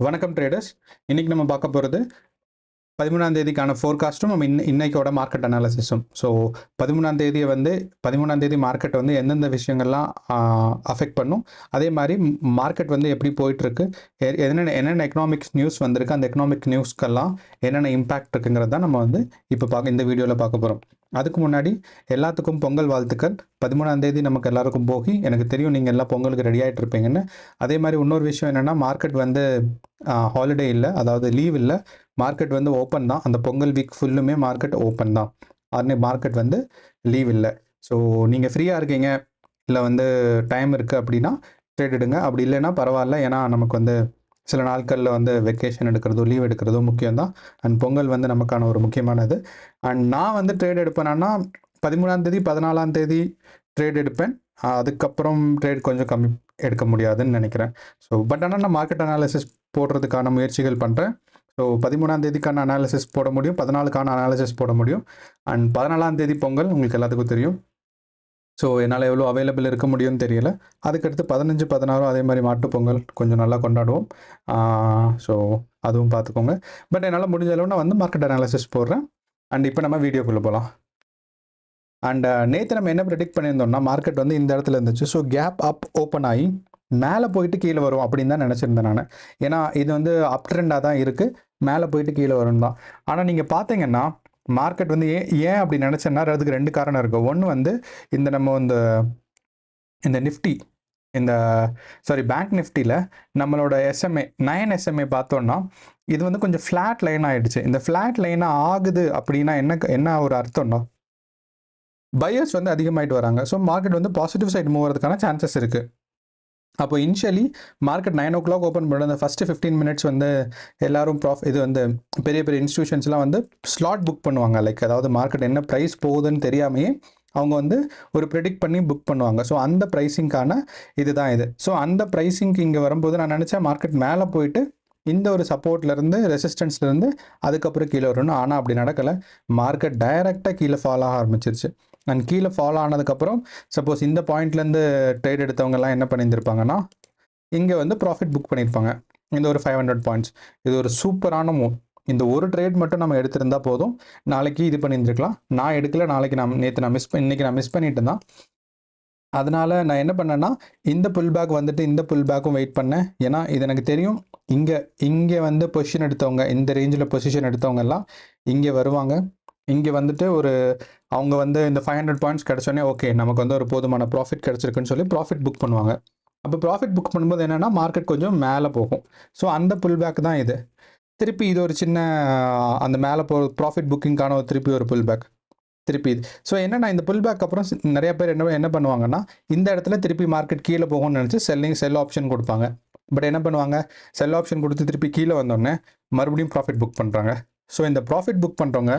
வணக்கம் ட்ரேடர்ஸ். இன்னைக்கு நம்ம பார்க்க போகிறது 13ஆம் தேதிக்கான ஃபோர்காஸ்ட்டும் நம்ம இன்னைக்கோட மார்க்கெட் அனாலிசிஸும். ஸோ 13ஆம் தேதி மார்க்கெட் வந்து எந்தெந்த விஷயங்கள்லாம் அஃபெக்ட் பண்ணும், அதே மாதிரி மார்க்கெட் வந்து எப்படி போயிட்டுருக்கு, என்னென்ன எக்கனாமிக்ஸ் நியூஸ் வந்திருக்கு, அந்த எக்கனாமிக் நியூஸ்க்கெல்லாம் என்னென்ன இம்பேக்ட் இருக்குங்கிறது தான் நம்ம வந்து இப்போ இந்த வீடியோவில் பார்க்க போகிறோம். அதுக்கு முன்னாடி எல்லாத்துக்கும் பொங்கல் வாழ்த்துக்கள். 13ஆம் தேதி நமக்கு எல்லாருக்கும் போகி. எனக்கு தெரியும் நீங்கள் எல்லாம் பொங்கலுக்கு ரெடி ஆகிட்டு இருப்பீங்கன்னு. அதே மாதிரி இன்னொரு விஷயம் என்னென்னா, மார்க்கெட் வந்து ஹாலிடே இல்லை, அதாவது லீவ் இல்லை, மார்க்கெட் வந்து ஓப்பன் தான். அந்த பொங்கல் வீக் ஃபுல்லுமே மார்க்கெட் ஓப்பன் தான். அன்னைக்கு மார்க்கெட் வந்து லீவ் இல்லை. ஸோ நீங்கள் ஃப்ரீயாக இருக்கீங்க, இல்லை வந்து டைம் இருக்குது அப்படின்னா ட்ரேட் எடுங்க. அப்படி இல்லைன்னா பரவாயில்ல, ஏன்னா நமக்கு வந்து சில நாட்களில் வந்து வெக்கேஷன் எடுக்கிறதோ லீவ் எடுக்கிறதோ முக்கியம்தான். அண்ட் பொங்கல் வந்து நமக்கான ஒரு முக்கியமானது. அண்ட் நான் வந்து ட்ரேட் எடுப்பேன்னா 13ஆம் தேதி 14ஆம் தேதி ட்ரேட் எடுப்பேன். அதுக்கப்புறம் ட்ரேட் கொஞ்சம் கம்மி எடுக்க முடியாதுன்னு நினைக்கிறேன். ஸோ பட் ஆனால் நான் மார்க்கெட் அனாலிசிஸ் போடுறதுக்கான முயற்சிகள் பண்ணுறேன். ஸோ 13ஆம் தேதிக்கான அனாலிசிஸ் போட முடியும், 14க்கான அனாலிசிஸ் போட முடியும். அண்ட் 14ஆம் தேதி பொங்கல் உங்களுக்கு எல்லாத்துக்கும் தெரியும். ஸோ என்னால் எவ்வளோ அவைலபிள் இருக்க முடியும்னு தெரியல. அதுக்கடுத்து 15, 16 அதே மாதிரி மாட்டுப்பொங்கல் கொஞ்சம் நல்லா கொண்டாடுவோம். ஸோ அதுவும் பார்த்துக்கோங்க. பட் என்னால் முடிஞ்ச அளவு நான் வந்து மார்க்கெட் அனாலிசிஸ் போடுறேன். அண்ட் இப்போ நம்ம வீடியோக்குள்ளே போகலாம். அண்ட் நேற்று நம்ம என்ன ப்ரெடிக்ட் பண்ணியிருந்தோம்னா, மார்க்கெட் வந்து இந்த இடத்துல இருந்துச்சு. ஸோ கேப் அப் ஓப்பன் ஆகி மேலே போயிட்டு கீழே வரும் அப்படின்னு தான் நினச்சிருந்தேன் நான். ஏன்னா இது வந்து அப் ட்ரெண்டாக தான் இருக்குது, மேலே போயிட்டு கீழே வரும் தான். ஆனால் நீங்கள் பார்த்தீங்கன்னா மார்க்கெட் வந்து ஏன் அப்படி நினச்சேன்னா, அதுக்கு 2 காரணம் இருக்குது. ஒன்று வந்து நம்ம இந்த நிஃப்டி, பேங்க் நிஃப்டியில் நம்மளோட SMA 9 SMA பார்த்தோன்னா இது வந்து கொஞ்சம் ஃப்ளாட் லைன் ஆகிடுச்சு. இந்த ஃப்ளாட் லைனாக ஆகுது அப்படின்னா என்ன ஒரு அர்த்தம்னா, பையர்ஸ் வந்து அதிகமாகிட்டு வராங்க. ஸோ மார்க்கெட் வந்து பாசிட்டிவ் சைடு மூவ் வரதுக்கான சான்சஸ் இருக்குது. அப்போ இனிஷியலி மார்க்கெட் 9 o'clock ஓப்பன் பண்ணுற அந்த ஃபஸ்ட்டு 15 minutes வந்து எல்லோரும் இது வந்து பெரிய பெரிய இன்ஸ்டியூஷன்ஸ்லாம் வந்து ஸ்லாட் புக் பண்ணுவாங்க. லைக் அதாவது மார்க்கெட் என்ன ப்ரைஸ் போகுதுன்னு தெரியாமையே அவங்க வந்து ஒரு ப்ரெடிக்ட் பண்ணி புக் பண்ணுவாங்க. ஸோ அந்த ப்ரைஸிங்கான இதுதான் இது. ஸோ அந்த ப்ரைஸிங்க்கு இங்கே வரும்போது நான் நினச்சேன் மார்க்கெட் மேலே போயிட்டு இந்த ஒரு சப்போர்ட்லேருந்து ரெசிஸ்டன்ஸ்லேருந்து அதுக்கப்புறம் கீழே வரணும். ஆனால் அப்படி நடக்கலை. மார்க்கெட் டைரெக்டாக கீழே ஃபால் ஆக ஆரம்பிச்சிருச்சு. அண்ட் கீழே ஃபாலோ ஆனதுக்கப்புறம் சப்போஸ் இந்த பாயிண்ட்லேருந்து ட்ரேட் எடுத்தவங்கலாம் என்ன பண்ணியிருந்திருப்பாங்கன்னா, இங்கே வந்து ப்ராஃபிட் புக் பண்ணியிருப்பாங்க. இந்த ஒரு 500 points. இது ஒரு சூப்பரான மூவ். இந்த ஒரு ட்ரேட் மட்டும் நம்ம எடுத்திருந்தா போதும், நாளைக்கு இது பண்ணியிருந்துருக்கலாம். நான் எடுக்கல, நேற்று நான் இன்றைக்கி நான் மிஸ் பண்ணிட்டு தான். அதனால் நான் என்ன பண்ணேன்னா, இந்த புல் பேக் வந்துட்டு இந்த புல் பேக்கும் வெயிட் பண்ணேன். ஏன்னா இது எனக்கு தெரியும், இங்கே வந்து பொசிஷன் எடுத்தவங்க, இந்த ரேஞ்சில் பொசிஷன் எடுத்தவங்க எல்லாம் இங்கே வருவாங்க. இங்கே வந்துட்டு அவங்க வந்து இந்த 500 points கிடச்சோன்னே ஓகே நமக்கு வந்து ஒரு போதுமான ப்ராஃபிட் கிடச்சிருக்குன்னு சொல்லி ப்ராஃபிட் புக் பண்ணுவாங்க. அப்போ ப்ராஃபிட் புக் பண்ணும்போது என்னென்னா மார்க்கெட் கொஞ்சம் மேலே போகும். ஸோ அந்த புல் பேக் தான் இது. திருப்பி இது ஒரு சின்ன அந்த மேலே ப்ராஃபிட் புக்கிங்கான திருப்பி ஒரு புல் பேக், திருப்பி இது. ஸோ என்னென்னா இந்த புல் பேக் அப்புறம் நிறைய பேர் என்ன பண்ணுவாங்கன்னா, இந்த இடத்துல திருப்பி மார்க்கெட் கீழே போகும்னு நினச்சி செல் ஆப்ஷன் கொடுப்பாங்க. பட் என்ன பண்ணுவாங்க, செல் ஆப்ஷன் கொடுத்து திருப்பி கீழே வந்தோடனே மறுபடியும் ப்ராஃபிட் புக் பண்ணுறாங்க. ஸோ இந்த ப்ராஃபிட் புக் பண்ணுறவங்க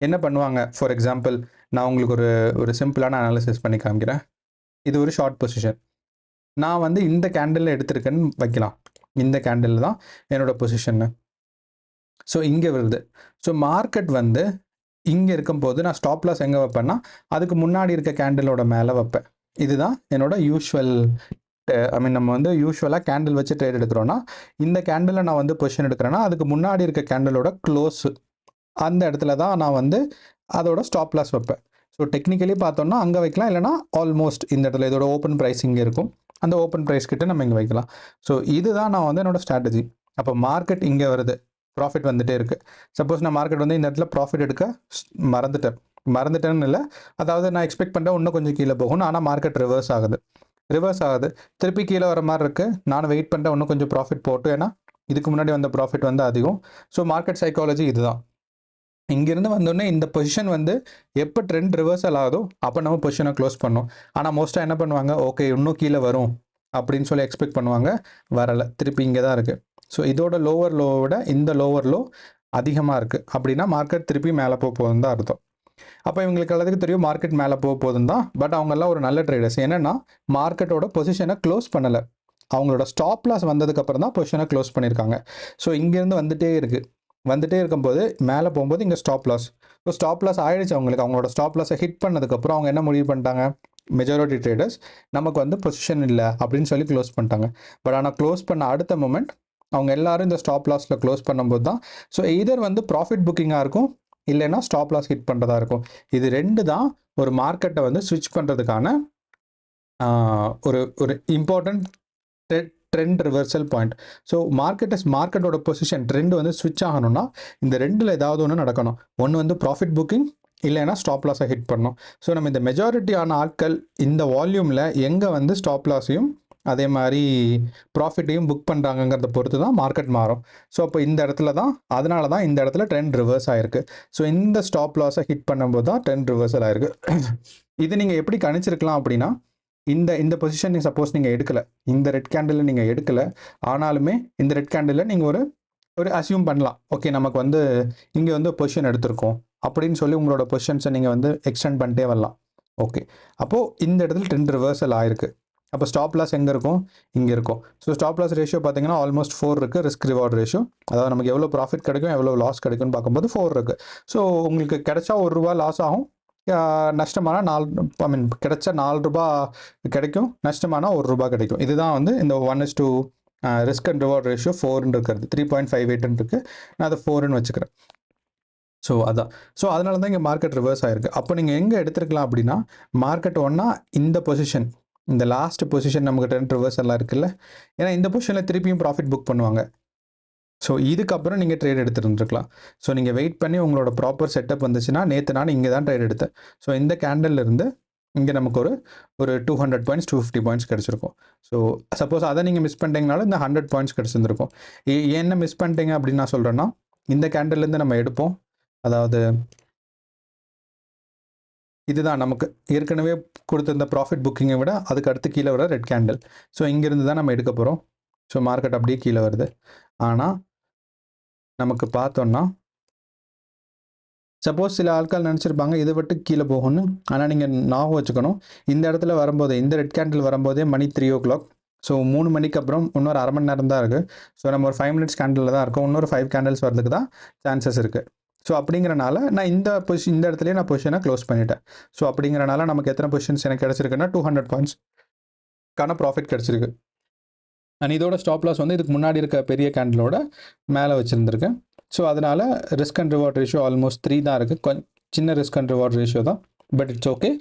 என்ன பண்ணுவாங்க, ஃபார் எக்ஸாம்பிள் நான் உங்களுக்கு ஒரு சிம்பிளான அனாலிசிஸ் பண்ணி காமிக்கிறேன். இது ஒரு ஷார்ட் பொசிஷன். நான் வந்து இந்த கேண்டில் எடுத்திருக்கேன்னு வைக்கலாம். இந்த கேண்டில் தான் என்னோடய பொசிஷன்னு. ஸோ இங்கே வருது. ஸோ மார்க்கெட் வந்து இங்கே இருக்கும்போது நான் ஸ்டாப் லாஸ் எங்கே வைப்பேன்னா, அதுக்கு முன்னாடி இருக்க கேண்டிலோட மேலே வைப்பேன். இதுதான் என்னோட யூஸ்வல். நம்ம வந்து யூஸ்வலாக கேண்டில் வச்சு ட்ரேட் எடுக்கிறோன்னா, இந்த கேண்டிலில் நான் வந்து பொசிஷன் எடுக்கிறேன்னா அதுக்கு முன்னாடி இருக்க கேண்டிலோட க்ளோஸு அந்த இடத்துல தான் நான் வந்து அதோட ஸ்டாப் லாஸ் வைப்பேன். ஸோ டெக்னிக்கலி பார்த்தோம்னா அங்கே வைக்கலாம், இல்லைனா ஆல்மோஸ்ட் இந்த இடத்துல இதோட ஓப்பன் ப்ரைஸ் இங்கே இருக்கும், அந்த ஓப்பன் ப்ரைஸ் கிட்ட நம்ம இங்கே வைக்கலாம். ஸோ இதுதான் நான் வந்து என்னோடய ஸ்ட்ராட்டஜி. அப்போ மார்க்கெட் இங்கே வருது, ப்ராஃபிட் வந்துகிட்டே இருக்குது. சப்போஸ் நான் மார்க்கெட் வந்து இந்த இடத்துல ப்ராஃபிட் எடுக்க மறந்துட்டேன்னு இல்லை, அதாவது நான் எக்ஸ்பெக்ட் பண்ணுறேன் இன்னும் கொஞ்சம் கீழே போகணும். ஆனால் மார்க்கெட் ரிவர்ஸ் ஆகுது, திருப்பி கீழே வர மாதிரி இருக்குது. நானும் வெயிட் பண்ணுறேன் இன்னும் கொஞ்சம் ப்ராஃபிட் போட்டு, ஏன்னா இதுக்கு முன்னாடி வந்த ப்ராஃபிட் வந்து அதிகம். ஸோ மார்க்கெட் சைக்காலஜி இதுதான். இங்கேருந்து வந்தோடனே இந்த பொசிஷன் வந்து எப்போ ட்ரெண்ட் ரிவர்சல் ஆகுதோ அப்போ நம்ம பொசிஷனை க்ளோஸ் பண்ணோம். ஆனால் மோஸ்ட்டாக என்ன பண்ணுவாங்க, ஓகே இன்னும் கீழே வரும் அப்படின்னு சொல்லி எக்ஸ்பெக்ட் பண்ணுவாங்க, வரலை, திருப்பி இங்கே தான் இருக்குது. ஸோ இதோட லோவர் லோவோட இந்த லோவர் லோ அதிகமாக இருக்குது அப்படின்னா மார்க்கெட் திருப்பி மேலே போகுதுன்னு தான் அர்த்தம். அப்போ இவங்களுக்கு எல்லாத்துக்கும் தெரியும் மார்க்கெட் மேலே போகுதுன்னு தான். பட் அவங்கெல்லாம் ஒரு நல்ல ட்ரேடர்ஸ். என்னென்னா மார்க்கெட்டோட பொசிஷனை க்ளோஸ் பண்ணலை, அவங்களோட ஸ்டாப் லாஸ் வந்ததுக்கப்புறம் தான் பொசிஷனை க்ளோஸ் பண்ணியிருக்காங்க. ஸோ இங்கேருந்து வந்துட்டே இருக்கும்போது மேலே போகும்போது இங்கே stop loss. So stop loss ஆகிடுச்சு அவங்களோட ஸ்டாப் லாஸை ஹிட் பண்ணதுக்கப்புறம் அவங்க என்ன முடிவு பண்ணிட்டாங்க, மெஜாரிட்டி ட்ரேடர்ஸ் நமக்கு வந்து பொசிஷன் இல்லை அப்படின்னு சொல்லி க்ளோஸ் பண்ணிட்டாங்க. பட் ஆனால் க்ளோஸ் பண்ண அடுத்த மொமெண்ட் அவங்க எல்லாரும் இந்த ஸ்டாப் லாஸில் க்ளோஸ் பண்ணும்போது தான். ஸோ எய்தர் வந்து ப்ராஃபிட் புக்கிங்காக இருக்கும், இல்லைன்னா ஸ்டாப் லாஸ் ஹிட் பண்ணுறதா இருக்கும். இது 2 தான் ஒரு மார்க்கெட்டை வந்து ஸ்விட்ச் பண்ணுறதுக்கான ஒரு ஒரு important trend reversal point. So மார்க்கெட்டோட பொசிஷன் ட்ரெண்ட் வந்து ஸ்விட்ச் ஆகணும்னா இந்த 2ல் ஏதாவது ஒன்று நடக்கணும். ஒன்று வந்து ப்ராஃபிட் புக்கிங், இல்லைன்னா ஸ்டாப் லாஸை ஹிட் பண்ணணும். ஸோ நம்ம இந்த மெஜாரிட்டியான ஆட்கள் இந்த வால்யூமில் எங்கே வந்து ஸ்டாப் லாஸையும் அதே மாதிரி ப்ராஃபிட்டையும் புக் பண்ணுறாங்கங்கிறத பொறுத்து தான் மார்க்கெட் மாறும். ஸோ அப்போ இந்த இடத்துல தான், அதனால தான் இந்த இடத்துல ட்ரெண்ட் ரிவர்ஸ் ஆயிருக்கு. ஸோ இந்த ஸ்டாப் லாஸை ஹிட் பண்ணும்போது தான் ட்ரெண்ட் ரிவர்சல் ஆயிருக்கு. இது நீங்கள் எப்படி கணிச்சிருக்கலாம் அப்படின்னா, இந்த பொசிஷன் சப்போஸ் நீங்கள் எடுக்கலை, இந்த ரெட் கேண்டில் நீங்கள் எடுக்கலை, ஆனாலுமே இந்த ரெட் கேண்டில் நீங்கள் ஒரு அசியூம் பண்ணலாம், ஓகே நமக்கு வந்து இங்கே வந்து பொசிஷன் எடுத்திருக்கோம் அப்படின்னு சொல்லி உங்களோட பொசிஷன்ஸை நீங்கள் வந்து எக்ஸ்டெண்ட் பண்ணிட்டே வரலாம். ஓகே, அப்போது இந்த இடத்துல ட்ரெண்ட் ரிவர்சல் ஆயிருக்கு. அப்போ ஸ்டாப் லாஸ் எங்கே இருக்கும்? இங்கே இருக்கும். ஸோ ஸ்டாப் லாஸ் ரேஷியோ பார்த்தீங்கன்னா ஆல்மோஸ்ட் 4 இருக்குது. ரிஸ்க் ரிவார்ட் ரேஷியோ, அதாவது நமக்கு எவ்வளோ ப்ராஃபிட் கிடைக்கும் எவ்வளோ லாஸ் கிடைக்கும்னு பார்க்கும்போது 4 இருக்குது. ஸோ உங்களுக்கு கிடைச்சா ₹1 லாஸ் ஆகும், நஷ்டமான 4 கிடைச்சா ₹4 கிடைக்கும், நஷ்டமான ₹1 கிடைக்கும். இதுதான் வந்து இந்த 1:2 ரிஸ்க் அண்ட் ரிவார்ட் ரேஷியோ 4 இருக்கிறது. 3.58 இருக்குது, நான் அதை 4ன்னு வச்சுக்கிறேன். ஸோ அதான். ஸோ அதனால தான் இங்கே மார்க்கெட் ரிவர்ஸ் ஆயிருக்கு. அப்போ நீங்கள் எங்கே எடுத்துருக்கலாம் அப்படின்னா, மார்க்கெட் ஒன்றா இந்த பொசிஷன், இந்த லாஸ்ட் பொசிஷன் நமக்கு ட்ரெண்ட் ரிவர்ஸ் எல்லாம் இருக்குல்ல, ஏன்னா இந்த பொசிஷனில் திருப்பியும் ப்ராஃபிட் புக் பண்ணுவாங்க. ஸோ இதுக்கப்புறம் நீங்கள் ட்ரேட் எடுத்துருந்துருக்கலாம். ஸோ நீங்கள் வெயிட் பண்ணி உங்களோட ப்ராப்பர் செட்டப் வந்துச்சுன்னா, நேற்று நான் இங்கே தான் ட்ரேட் எடுத்தேன். ஸோ இந்த கேண்டல்லேருந்து இங்கே நமக்கு ஒரு 200 பாயிண்ட்ஸ் 250 பாயிண்ட்ஸ் கிடச்சிருக்கும். ஸோ சப்போஸ் அதை நீங்கள் மிஸ் பண்ணிட்டீங்கனாலும் இந்த 100 பாயிண்ட்ஸ் கிடச்சிருந்துருக்கும். என்ன மிஸ் பண்ணிட்டீங்க அப்படின்னு நான் சொல்கிறேன்னா, இந்த கேண்டல்லேருந்து நம்ம எடுப்போம், அதாவது இதுதான் நமக்கு ஏற்கனவே கொடுத்துருந்த ப்ராஃபிட் புக்கிங்கை விட அதுக்கு அடுத்து கீழே வர ரெட் கேண்டில். ஸோ இங்கேருந்து தான் நம்ம எடுக்க போகிறோம். ஸோ மார்க்கெட் அப்படியே கீழே வருது. ஆனால் நமக்கு பார்த்தோன்னா, சப்போஸ் சில ஆட்கள் நினச்சிருப்பாங்க இதை விட்டு கீழே போகணும். ஆனால் நீங்கள் ஞாபகம் வச்சுக்கணும், இந்த இடத்துல வரும்போது, இந்த ரெட் கேண்டில் வரும்போதே மணி 3 o'clock. ஸோ 3 மணிக்கு அப்புறம் இன்னொரு அரை மணி நேரம் தான் இருக்குது. ஸோ நம்ம ஒரு 5 minutes கேண்டில் தான் இருக்கும், இன்னொரு 5 கேண்டில்ஸ் வரதுக்கு தான் சான்சஸ் இருக்குது. ஸோ அப்படிங்கிறனால நான் இந்த இடத்துலேயே நான் பொசிஷனை க்ளோஸ் பண்ணிட்டேன். ஸோ அப்படிங்கிறனால நமக்கு எத்தனை பொசிஷன்ஸ் எனக்கு கிடச்சிருக்குன்னா 200 பாயிண்ட்ஸ்க்கான ப்ராஃபிட் கிடச்சிருக்கு. அண்ட் இதோட ஸ்டாப் லாஸ் வந்து இதுக்கு முன்னாடி இருக்க பெரிய கேண்டிலோட மேலே வச்சுருந்துருக்கேன். ஸோ அதனால் risk and reward ratio almost 3 தான் இருக்குது. கொஞ்சம் சின்ன ரிஸ்க் அண்ட் ரிவார்ட் ரேஷியோ தான், பட் இட்ஸ் ஓகே.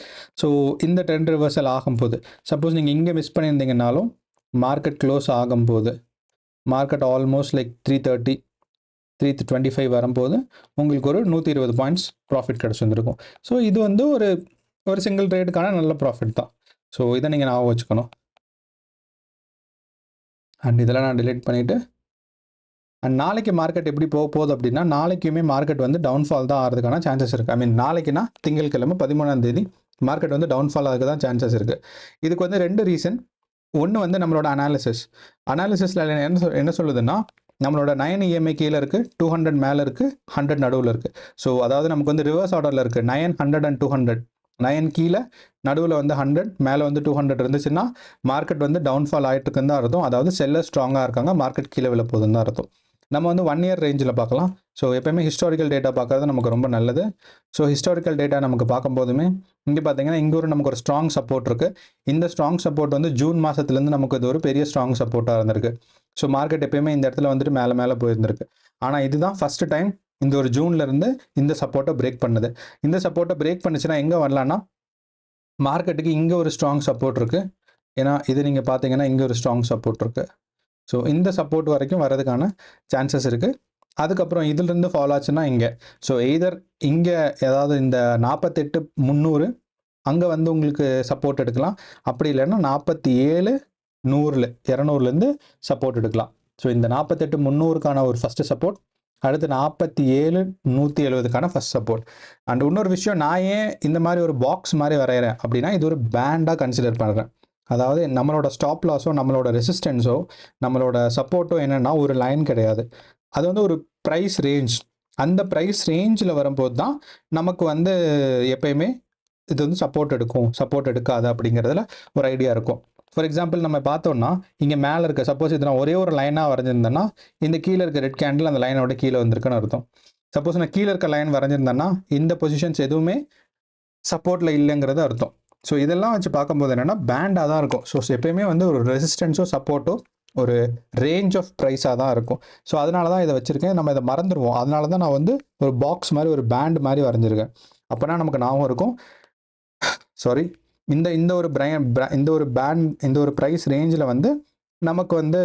ஸோ இந்த ட்ரெண்ட் ரிவர்சல் ஆகும்போது, சப்போஸ் நீங்கள் இங்கே மிஸ் பண்ணியிருந்தீங்கனாலும் மார்க்கெட் க்ளோஸ் ஆகும்போது, மார்க்கெட் ஆல்மோஸ்ட் லைக் 330 325 வரும்போது உங்களுக்கு ஒரு 120 பாயிண்ட்ஸ் ப்ராஃபிட் கிடச்சிருந்துருக்கும். ஸோ இது வந்து ஒரு சிங்கிள் ட்ரேடுக்கான நல்ல ப்ராஃபிட் தான். ஸோ இதை நீங்கள் ஞாபகம் வச்சுக்கணும். அண்ட் இதெல்லாம் நான் டிலீட் பண்ணிவிட்டு, அண்ட் நாளைக்கு மார்க்கெட் எப்படி போக போகுது அப்படின்னா, நாளைக்குமே மார்க்கெட் வந்து டவுன்ஃபால் தான் ஆகிறதுக்கான சான்சஸ் இருக்குது. ஐ மீன் நாளைக்குன்னா திங்கட்கிழமை 13ஆம் தேதி மார்க்கெட் வந்து டவுன்ஃபால் ஆகிறதுக்கு தான் சான்சஸ் இருக்குது. இதுக்கு வந்து 2 ரீசன். ஒன்று வந்து நம்மளோட அனாலிசிஸில் என்ன சொல்லுதுன்னா, நம்மளோட 9 EMA கீழே இருக்குது, 200 மேலே இருக்குது, 100 நடுவில் இருக்குது. ஸோ அதாவது நமக்கு வந்து ரிவர்ஸ் ஆர்டரில் இருக்குது. 9, 100 and 200. 9 கீழே, நடுவில் வந்து 100, மேலே வந்து 200 இருந்துச்சுன்னா மார்க்கெட் வந்து டவுன்ஃபால் ஆகிட்டு இருக்குன்னு தான் அர்த்தம். அதாவது செல்லர் ஸ்ட்ராங்காக இருக்காங்க, மார்க்கெட் கீழே விழ போகுதுன்னு தான் அர்த்தம். நம்ம வந்து 1 year ரேஞ்சில் பார்க்கலாம். ஸோ எப்போயுமே ஹிஸ்டாரிக்கல் டேட்டா பார்க்குறது நமக்கு ரொம்ப நல்லது. ஸோ ஹிஸ்டாரிக்கல் டேட்டா நமக்கு பார்க்கும்போதுமே இங்கே பார்த்தீங்கன்னா இங்கே நமக்கு ஒரு ஸ்ட்ராங் சப்போர்ட் இருக்குது. இந்த ஸ்ட்ராங் சப்போர்ட் வந்து ஜூன் மாதத்துலேருந்து நமக்கு இது ஒரு பெரிய ஸ்ட்ராங் சப்போர்ட்டாக இருந்திருக்கு. ஸோ மார்க்கெட் எப்போயுமே இந்த இடத்துல வந்துட்டு மேலே போயிருந்திருக்கு. ஆனால் இதுதான் ஃபஸ்ட்டு டைம் இந்த ஒரு ஜூன்லேருந்து இந்த சப்போர்ட்டை பிரேக் பண்ணுது. இந்த சப்போர்ட்டை பிரேக் பண்ணுச்சுன்னா எங்கே வரலான்னா, மார்க்கெட்டுக்கு இங்கே ஒரு ஸ்ட்ராங் சப்போர்ட் இருக்குது. ஏன்னா இது நீங்கள் பார்த்தீங்கன்னா இங்கே ஒரு ஸ்ட்ராங் சப்போர்ட் இருக்குது. ஸோ இந்த சப்போர்ட் வரைக்கும் வரதுக்கான சான்சஸ் இருக்குது. அதுக்கப்புறம் இதிலிருந்து ஃபாலோ ஆச்சுன்னா இங்கே, ஸோ எய்தர் இங்கே ஏதாவது இந்த 48,300 அங்கே வந்து உங்களுக்கு சப்போர்ட் எடுக்கலாம். அப்படி இல்லைன்னா 47,100 200லேருந்து சப்போர்ட் எடுக்கலாம். ஸோ இந்த 48,300க்கான ஒரு ஃபஸ்ட்டு சப்போர்ட், அடுத்து 47,170க்கான ஃபஸ்ட் சப்போர்ட். அண்ட் இன்னொரு விஷயம், நான் ஏன் இந்த மாதிரி ஒரு பாக்ஸ் மாதிரி வரைகிறேன் அப்படின்னா, இது ஒரு பேண்டாக கன்சிடர் பண்ணுறேன். அதாவது நம்மளோட ஸ்டாப் லாஸோ நம்மளோட ரெசிஸ்டன்ஸோ நம்மளோட சப்போர்ட்டோ என்னென்னா ஒரு லைன் கிடையாது. அது வந்து ஒரு ப்ரைஸ் ரேஞ்ச். அந்த ப்ரைஸ் ரேஞ்சில் வரும்போது தான் நமக்கு வந்து எப்பயுமே இது வந்து சப்போர்ட் எடுக்காது அப்படிங்கிறதுல ஒரு ஐடியா இருக்கும். ஃபார் எக்ஸாம்பிள் நம்ம பார்த்தோம்னா இங்கே மேலே இருக்க, சப்போஸ் இது நான் ஒரே ஒரு லைனாக வரைஞ்சிருந்தேன்னா இந்த கீழே இருக்க ரெட் கேண்டில் அந்த லைனோட கீழே வந்திருக்குன்னு அர்த்தம். சப்போஸ் நான் கீழே இருக்க லைன் வரைஞ்சிருந்தேன்னா இந்த பொசிஷன்ஸ் எதுவுமே சப்போர்ட்டில் இல்லைங்கிறது அர்த்தம். ஸோ இதெல்லாம் வச்சு பார்க்கும்போது என்னென்னா பேண்டாக தான் இருக்கும். ஸோ எப்பயுமே வந்து ஒரு ரெசிஸ்டன்ஸோ சப்போர்ட்டோ ஒரு ரேஞ்ச் ஆஃப் ப்ரைஸாக தான் இருக்கும். ஸோ அதனால தான் இதை வச்சுருக்கேன். நம்ம இதை மறந்துடுவோம். அதனால தான் நான் வந்து ஒரு பாக்ஸ் மாதிரி ஒரு பேண்ட் மாதிரி வரைஞ்சிருக்கேன். அப்போனா நமக்கு ஞாபகம் இருக்கும். சாரி, இந்த இந்த ஒரு இந்த ஒரு பேண்ட், இந்த ஒரு ப்ரைஸ் ரேஞ்சில் வந்து நமக்கு வந்து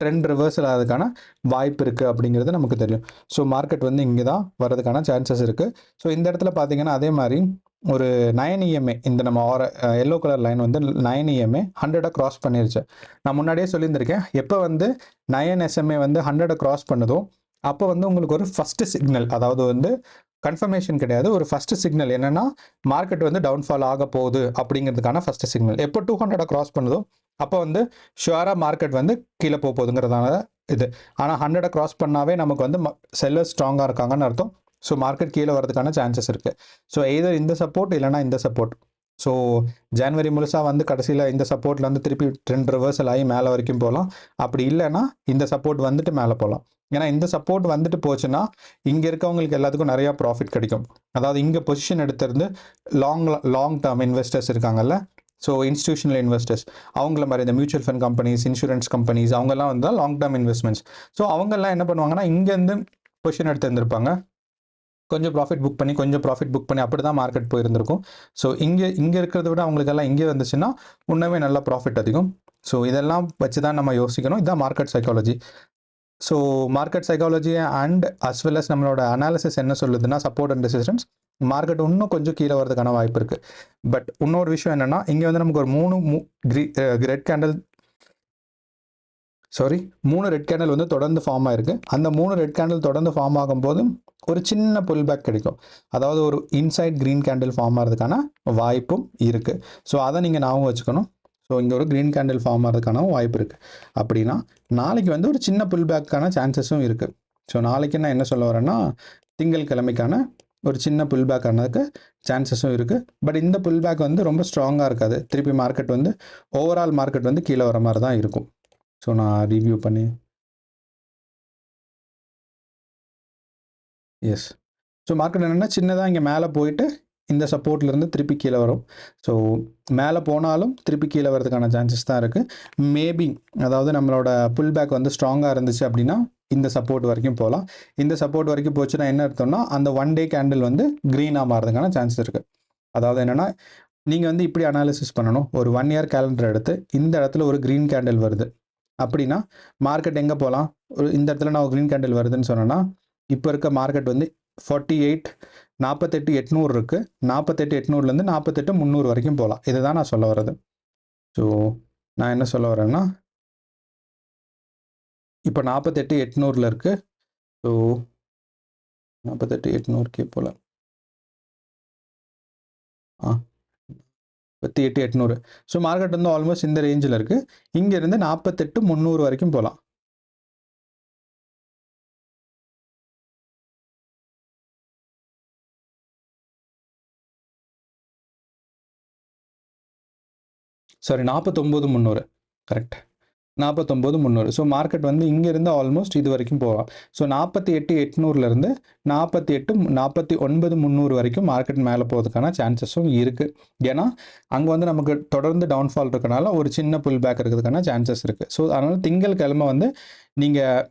ட்ரெண்ட் ரிவர்சல் ஆகிறதுக்கான வாய்ப்பு இருக்குது அப்படிங்கிறது நமக்கு தெரியும். ஸோ மார்க்கெட் வந்து இங்கே தான் வர்றதுக்கான சான்சஸ் இருக்குது. ஸோ இந்த இடத்துல பார்த்தீங்கன்னா அதே மாதிரி ஒரு 9 EMA, இந்த நம்ம எல்லோ கலர் லைன் வந்து 9 EMA 100 கிராஸ் பண்ணிருச்சு. நான் முன்னாடியே சொல்லியிருந்திருக்கேன், எப்போ வந்து 9 SMA வந்து 100 கிராஸ் பண்ணுதோ அப்போ வந்து உங்களுக்கு ஒரு ஃபஸ்ட்டு சிக்னல், அதாவது வந்து கன்ஃபர்மேஷன் கிடையாது, ஒரு ஃபஸ்ட்டு சிக்னல் என்னென்னா மார்க்கெட் வந்து டவுன்ஃபால் ஆக போகுது அப்படிங்கிறதுக்கான ஃபஸ்ட்டு சிக்னல். எப்போ 200 கிராஸ் பண்ணுதோ அப்போ வந்து ஷுவராக மார்க்கெட் வந்து கீழே போகுதுங்கிறதான இது. ஆனால் 100 கிராஸ் பண்ணாவே நமக்கு வந்து செல்லர்ஸ் ஸ்ட்ராங்காக இருக்காங்கன்னு அர்த்தம். ஸோ மார்க்கெட் கீழே வரதுக்கான சான்சஸ் இருக்குது. ஸோ எய்தர் இந்த சப்போர்ட் இல்லைனா இந்த சப்போர்ட். ஸோ ஜனவரி முழுசாக வந்து கடைசியில் இந்த சப்போர்ட்டில் வந்து திருப்பி ட்ரெண்ட் ரிவர்சல் ஆகி மேலே வரைக்கும் போகலாம். அப்படி இல்லைன்னா இந்த சப்போர்ட் வந்துட்டு மேலே போகலாம். ஏன்னா இந்த சப்போர்ட் வந்துட்டு போச்சுன்னா இங்கே இருக்கவங்களுக்கு எல்லாத்துக்கும் நிறையா ப்ராஃபிட் கிடைக்கும். அதாவது இங்கே பொசிஷன் எடுத்திருந்து லாங் டேர்ம் இன்வெஸ்டர்ஸ் இருக்காங்கல்ல, ஸோ இன்ஸ்டியூஷனல் இன்வெஸ்டர்ஸ், அவங்கள மாதிரி இந்த mutual fund companies, insurance companies, அவங்கெல்லாம் வந்து லாங் டேர்ம் இன்வெஸ்ட்மெண்ட்ஸ். ஸோ அவங்கெல்லாம் என்ன பண்ணுவாங்கன்னா இங்கேருந்து பொசிஷன் எடுத்துருந்துருப்பாங்க, கொஞ்சம் ப்ராஃபிட் புக் பண்ணி அப்படி தான் மார்க்கெட் போயிருந்திருக்கும். ஸோ இங்கே இருக்கிறத விட அவங்களுக்கெல்லாம் இங்கே வந்துச்சுன்னா இன்னுமே நல்ல ப்ராஃபிட் அதிகம். ஸோ இதெல்லாம் வச்சு தான் நம்ம யோசிக்கணும். இதுதான் market psychology. So market psychology and as well as நம்மளோட அனாலிசிஸ் என்ன சொல்லுதுன்னா, சப்போர்ட் அண்ட் ரெசிஸ்டன்ஸ், மார்க்கெட் இன்னும் கொஞ்சம் கீழே வரதுக்கான வாய்ப்பு இருக்குது. பட் இன்னொரு விஷயம் என்னென்னா, இங்கே வந்து நமக்கு ஒரு 3 ரெட் கேண்டில் வந்து தொடர்ந்து ஃபார்ம் ஆயிருக்கு. அந்த 3 ரெட் கேண்டில் தொடர்ந்து ஃபார்ம் ஆகும்போது ஒரு சின்ன புல் பேக் கிடைக்கும். அதாவது ஒரு இன்சைட் க்ரீன் கேண்டில் ஃபார்ம் ஆகிறதுக்கான வாய்ப்பும் இருக்குது. ஸோ அதை நீங்கள் ஞாபகம் வச்சுக்கணும். ஸோ இங்கே ஒரு க்ரீன் கேண்டில் ஃபார்ம் ஆகிறதுக்கான வாய்ப்பு இருக்குது. அப்படின்னா நாளைக்கு வந்து ஒரு சின்ன புல் பேக்கான சான்சஸும் இருக்குது. ஸோ நாளைக்கு நான் என்ன சொல்ல வரேன்னா, திங்கட்கிழமைக்கான ஒரு சின்ன புல் பேக் ஆனதுக்கு சான்சஸும் இருக்குது. பட் இந்த புல் பேக் வந்து ரொம்ப ஸ்ட்ராங்காக இருக்காது. திருப்பி மார்க்கெட் வந்து ஓவரால் மார்க்கெட் வந்து கீழே வர மாதிரி தான் இருக்கும். ஸோ நான் ரிவ்யூ பண்ணி எஸ். ஸோ மார்க்கெட் என்னென்னா சின்னதாக இங்கே மேலே போயிட்டு இந்த சப்போர்ட்லேருந்து திருப்பி கீழே வரும். ஸோ மேலே போனாலும் திருப்பி கீழே வரதுக்கான சான்சஸ் தான் இருக்குது. மேபி அதாவது நம்மளோட புல் பேக் வந்து ஸ்ட்ராங்காக இருந்துச்சு அப்படின்னா இந்த சப்போர்ட் வரைக்கும் போகலாம். இந்த சப்போர்ட் வரைக்கும் போச்சுன்னா என்ன அர்த்தம்னா, அந்த 1 டே கேண்டில் வந்து க்ரீனாக மாறதுக்கான சான்சஸ் இருக்குது. அதாவது என்னென்னா, நீங்கள் வந்து இப்படி அனாலிசிஸ் பண்ணணும். ஒரு 1 இயர் கேலண்டர் எடுத்து இந்த இடத்துல ஒரு க்ரீன் கேண்டில் வருது அப்படின்னா மார்க்கெட் எங்கே போகலாம்? இந்த இடத்துல நான் க்ரீன் கேண்டில் வருதுன்னு சொன்னேன்னா, இப்போ இருக்க மார்க்கெட் வந்து 48,800 இருக்குது. 48,800லேருந்து 48,300 வரைக்கும் போகலாம். இதை தான் நான் சொல்ல வர்றது. ஸோ நான் என்ன சொல்ல வரேன்னா, இப்போ 48,800 இருக்குது. ஸோ 48,800 போல் 48,800. ஸோ மார்க்கெட் வந்து ஆல்மோஸ்ட் இந்த ரேஞ்சில் இருக்குது. இங்கேருந்து 48,300 வரைக்கும் போகலாம். Sorry, 49,300 correct, 49,300. ஸோ மார்க்கெட் வந்து இங்கேருந்து ஆல்மோஸ்ட் இது வரைக்கும் போகலாம். ஸோ 48,800லேருந்து 49,300 வரைக்கும் மார்க்கெட் மேலே போகிறதுக்கான சான்சஸும் இருக்குது. ஏன்னா அங்கே வந்து நமக்கு தொடர்ந்து டவுன்ஃபால் இருக்கனால ஒரு சின்ன புல் பேக் இருக்கிறதுக்கான சான்சஸ் இருக்குது. ஸோ அதனால் திங்கட்கிழமை வந்து நீங்கள்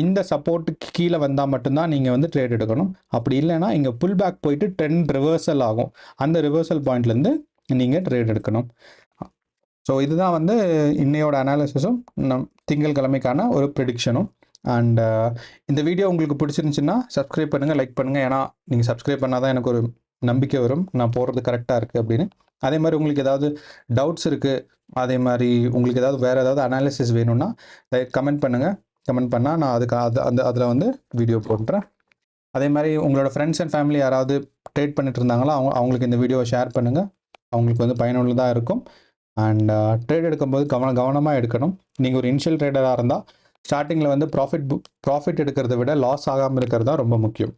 இந்த சப்போர்ட்டுக்கு கீழே வந்தால் மட்டும்தான் நீங்கள் வந்து ட்ரேட் எடுக்கணும். அப்படி இல்லைன்னா இங்கே புல் பேக் போயிட்டு ட்ரெண்ட் ரிவர்சல் ஆகும். அந்த ரிவர்சல் பாயிண்ட்லேருந்து நீங்கள் ட்ரேட் எடுக்கணும். ஸோ இதுதான் வந்து இன்னையோட அனாலிசிஸும் திங்கட்கிழமைக்கான ஒரு ப்ரெடிக்ஷனும். அண்ட் இந்த வீடியோ உங்களுக்கு பிடிச்சிருந்துச்சின்னா சப்ஸ்கிரைப் பண்ணுங்கள், லைக் பண்ணுங்கள். ஏன்னா நீங்கள் சப்ஸ்கிரைப் பண்ணால் தான் எனக்கு ஒரு நம்பிக்கை வரும் நான் போடுறது கரெக்டாக இருக்குது அப்படின்னு. அதே மாதிரி உங்களுக்கு ஏதாவது டவுட்ஸ் இருக்குது, அதே மாதிரி உங்களுக்கு ஏதாவது வேறு ஏதாவது அனாலிசிஸ் வேணும்னா கமெண்ட் பண்ணுங்கள். கமெண்ட் பண்ணால் நான் அதுக்கு அதில் வந்து வீடியோ போட்டுறேன். அதே மாதிரி உங்களோட ஃப்ரெண்ட்ஸ் அண்ட் ஃபேமிலி யாராவது ட்ரேட் பண்ணிட்டு இருந்தாங்களோ அவங்களுக்கு இந்த வீடியோவை ஷேர் பண்ணுங்கள். அவங்களுக்கு வந்து பயனுள்ளதாக இருக்கும். அண்ட் ட்ரேட் எடுக்கும்போது கவனமாக எடுக்கணும். நீங்கள் ஒரு இனிஷியல் ட்ரேடராக இருந்தால் ஸ்டார்டிங்கில் வந்து ப்ராஃபிட் எடுக்கிறத விட லாஸ் ஆகாமல் இருக்கிறது தான் ரொம்ப முக்கியம்.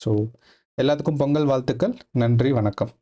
ஸோ எல்லாத்துக்கும் பொங்கல் வாழ்த்துக்கள். நன்றி, வணக்கம்.